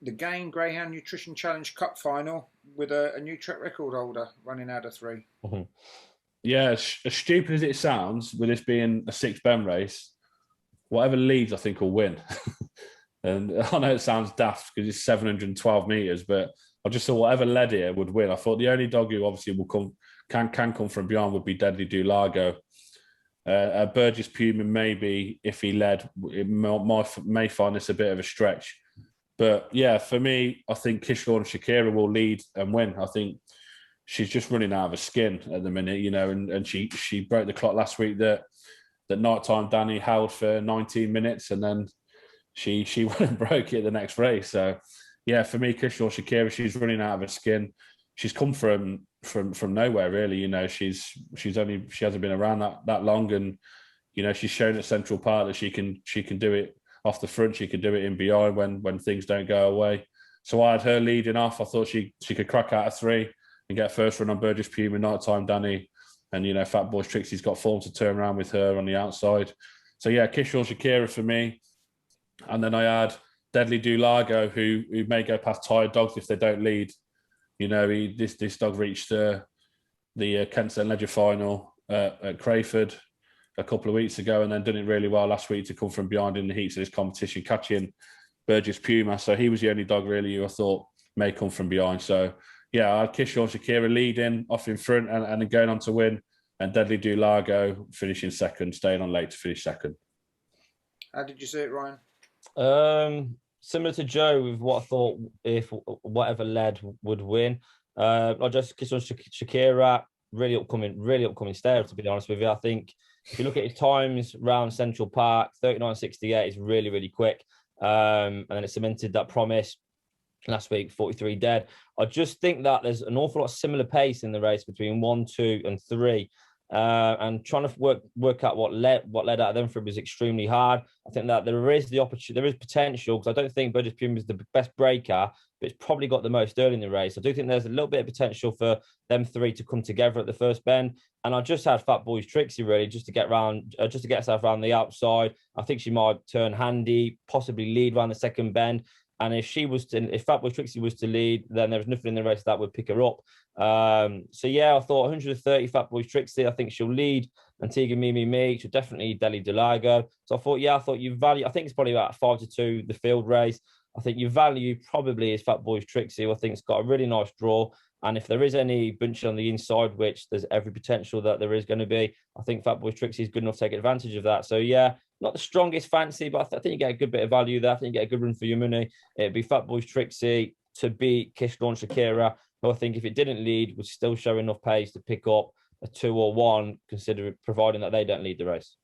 the Gain Greyhound Nutrition Challenge Cup final with a new track record holder running out of 3. Mhm. Yeah, as stupid as it sounds, with this being a 6 Ben race, whatever leads, I think, will win. And I know it sounds daft because it's 712 metres, but I just thought whatever led here would win. I thought the only dog who obviously can come from beyond would be Deadly Dulago. Burgess Puma, maybe, if he led, it may find this a bit of a stretch. But yeah, for me, I think Kishlaw and Shakira will lead and win. I think she's just running out of her skin at the minute, you know, and she broke the clock last week that nighttime Danny held for 19 minutes and then she went and broke it the next race. So yeah, for me, Kishlaw Shakira, she's running out of her skin. She's come from nowhere, really. You know, she hasn't been around that long, and you know, she's shown at Central Park that she can do it off the front. She can do it in behind when things don't go away. So I had her leading off. I thought she could crack out of 3 and get first run on Burgess Puma, nighttime Danny, and you know, Fat Boys Trixie's got form to turn around with her on the outside. So yeah, Kishlaw Shakira for me. And then I had Deadly Dulago, who may go past Tired Dogs if they don't lead. You know, this dog reached the Kensington Ledger final at Crayford a couple of weeks ago, and then done it really well last week to come from behind in the heats of this competition, catching Burgess Puma. So he was the only dog really who I thought may come from behind. So yeah, I had Kishaw Shakira leading off in front and then going on to win, and Deadly Dulago finishing second, staying on late to finish second. How did you see it, Ryan? Similar to Joe with what I thought if whatever led would win. I just Kiss on Shakira, really upcoming stayer, to be honest with you. I think if you look at his times round Central Park, 39.68 is really, really quick. And then it cemented that promise last week, 43 dead. I just think that there's an awful lot of similar pace in the race between 1, 2, and 3. And trying to work out what led out of them for him was extremely hard. I think that there is the opportunity, there is potential, because I don't think Burgess Puma is the best breaker, but it's probably got the most early in the race. I do think there's a little bit of potential for them 3 to come together at the first bend. And I just had Fat Boys Trixie really just to get herself around the outside. I think she might turn handy, possibly lead around the second bend. And if Fat Boy Trixie was to lead, then there was nothing in the race that would pick her up. So yeah, I thought 130 Fat Boy Trixie. I think she'll lead Antigua Me. She'll definitely Deadly Dulago. So I thought you value. I think it's probably about 5-2 the field race. I think your value probably is Fat Boy Trixie. I think it's got a really nice draw. And if there is any bunching on the inside, which there's every potential that there is going to be, I think Fat Boy Trixie is good enough to take advantage of that. So yeah, not the strongest fancy, but I think you get a good bit of value there. I think you get a good run for your money. It'd be Fat Boys Trixie to beat Kish Launch Shakira, who I think if it didn't lead would still show enough pace to pick up a 2 or 1, providing that they don't lead the race.